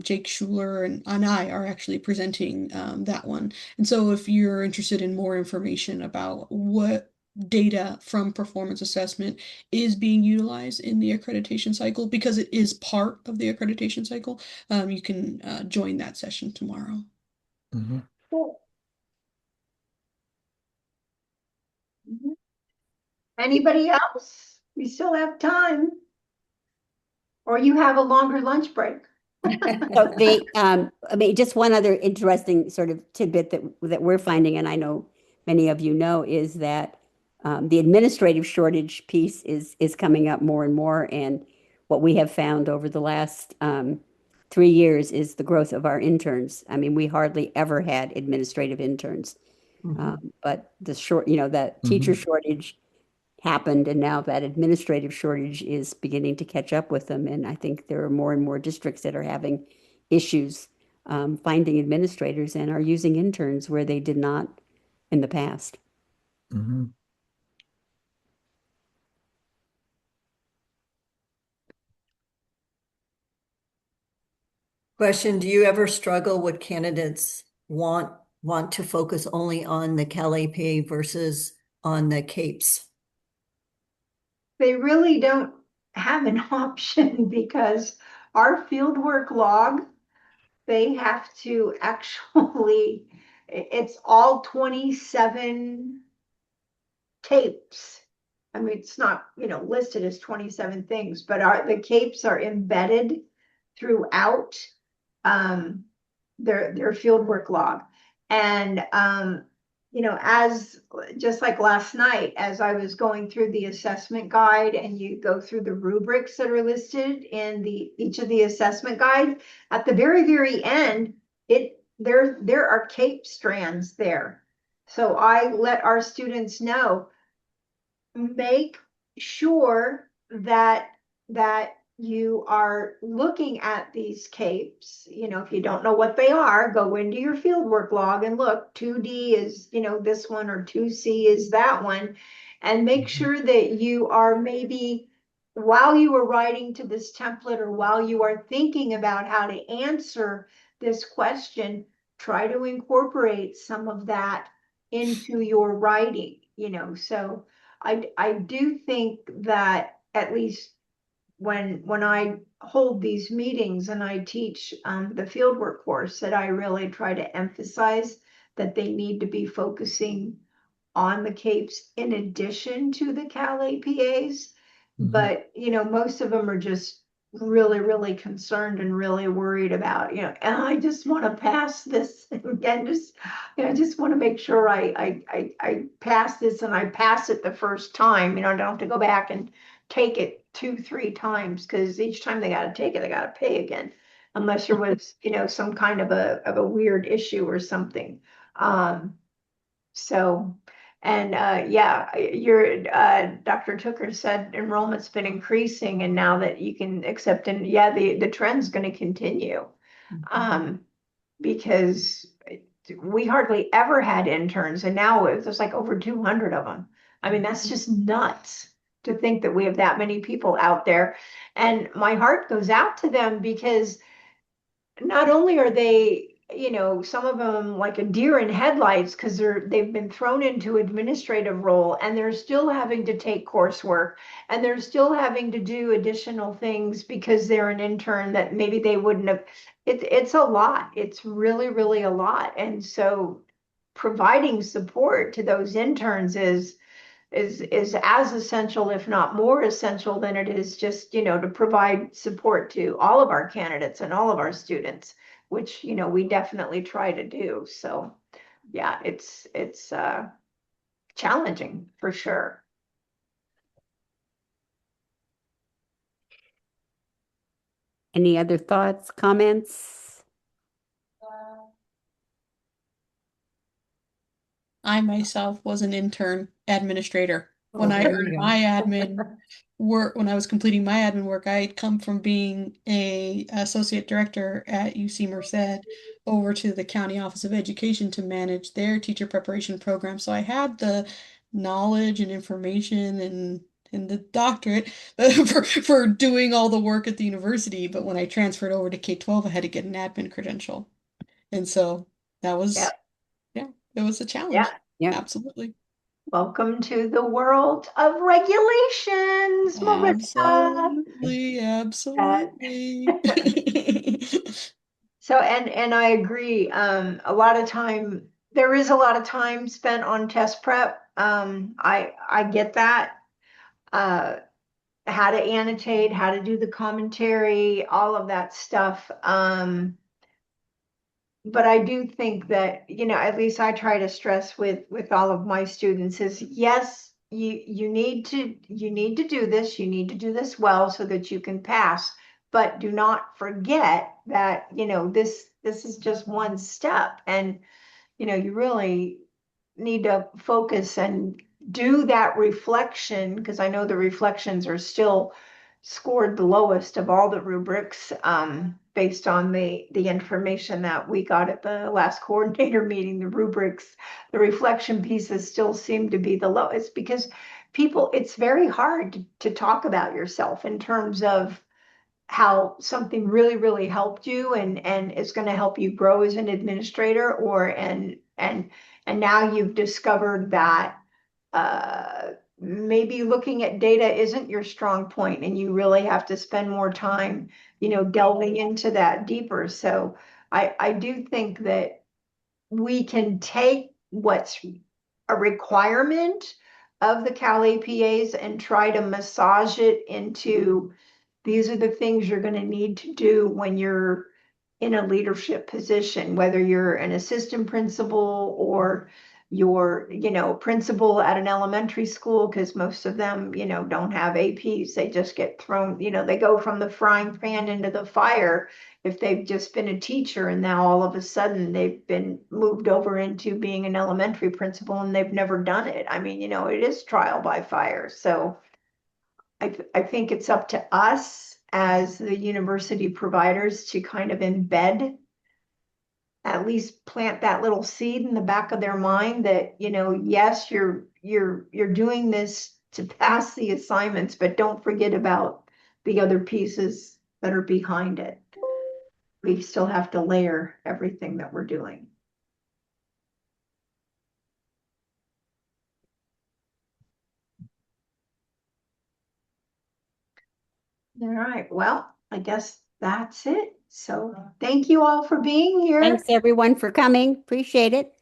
Jake Schuler and I are actually presenting that one. And so if you're interested in more information about what data from performance assessment is being utilized in the accreditation cycle, because it is part of the accreditation cycle, you can join that session tomorrow. Mhm. Cool. Mhm. Anybody else? We still have time. Or you have a longer lunch break. So I mean, just one other interesting sort of tidbit that we're finding, and I know many of you know, is that the administrative shortage piece is coming up more and more. And what we have found over the last 3 years is the growth of our interns. I mean, we hardly ever had administrative interns, but that teacher Mhm. shortage happened, and now that administrative shortage is beginning to catch up with them. And I think there are more and more districts that are having issues finding administrators and are using interns where they did not in the past. Mhm. Question, do you ever struggle with candidates want to focus only on the Cal APA versus on the CAPES? They really don't have an option because our fieldwork log, they have to actually, it's all 27 capes. I mean, it's not, listed as 27 things, but the capes are embedded throughout um, their fieldwork log. And as just like last night, as I was going through the assessment guide, and you go through the rubrics that are listed in each of the assessment guides, at the very, very end, there are cape strands there. So I let our students know, make sure that you are looking at these capes. If you don't know what they are, go into your fieldwork log and look. 2D is, this one, or 2C is that one. And make sure that you are, maybe while you are writing to this template, or while you are thinking about how to answer this question, try to incorporate some of that into your writing. So I do think that, at least when I hold these meetings and I teach the fieldwork course, that I really try to emphasize that they need to be focusing on the capes in addition to the Cal APAs. Mhm. But, most of them are just really, really concerned and really worried about, and I just want to pass this and just, I just want to make sure I pass this, and I pass it the first time, I don't have to go back and take it 2, 3 times, because each time they got to take it, they got to pay again, unless there was, some kind of a weird issue or something. So, and yeah, your Dr. Tooker said enrollment's been increasing, and now that you can accept, and yeah, the trend's going to continue, um, because we hardly ever had interns, and now there's like over 200 of them. I mean, that's just nuts to think that we have that many people out there, and my heart goes out to them, because not only are they, some of them like a deer in headlights, because they've been thrown into administrative role, and they're still having to take coursework, and they're still having to do additional things because they're an intern that maybe they wouldn't have. It's a lot. It's really, really a lot. And so providing support to those interns is as essential, if not more essential, than it is just, to provide support to all of our candidates and all of our students, which, we definitely try to do. So yeah, it's challenging for sure. Any other thoughts, comments? I myself was an intern administrator. When Oh, I there earned you go. my admin work, when I was completing my admin work, I had come from being a associate director at UC Merced over to the County Office of Education to manage their teacher preparation program. So I had the knowledge and information and the doctorate for doing all the work at the university. But when I transferred over to K-12, I had to get an admin credential. And so that was, yeah, it was a challenge. Yeah. Yeah. Absolutely. Welcome to the world of regulations, Melissa. Absolutely. So, and I agree. A lot of time, there is a lot of time spent on test prep. I get that. How to annotate, how to do the commentary, all of that stuff. But I do think that, at least I try to stress with all of my students is yes, you need to do this, you need to do this well so that you can pass, but do not forget that, this is just one step, and you really need to focus and do that reflection, because I know the reflections are still scored the lowest of all the rubrics, based on the information that we got at the last coordinator meeting. The rubrics, the reflection pieces still seem to be the lowest, because it's very hard to talk about yourself in terms of how something really, really helped you and is going to help you grow as an administrator, and now you've discovered that maybe looking at data isn't your strong point and you really have to spend more time, delving into that deeper. So I do think that we can take what's a requirement of the Cal APAs and try to massage it into, these are the things you're going to need to do when you're in a leadership position, whether you're an assistant principal or you're, principal at an elementary school, because most of them, don't have APs. They just get thrown, they go from the frying pan into the fire if they've just been a teacher, and now all of a sudden they've been moved over into being an elementary principal and they've never done it. I mean, it is trial by fire. So I think it's up to us as the university providers to kind of embed, at least plant that little seed in the back of their mind that, yes, you're doing this to pass the assignments, but don't forget about the other pieces that are behind it. We still have to layer everything that we're doing. All right, well, I guess that's it. So thank you all for being here. Thanks everyone for coming. Appreciate it.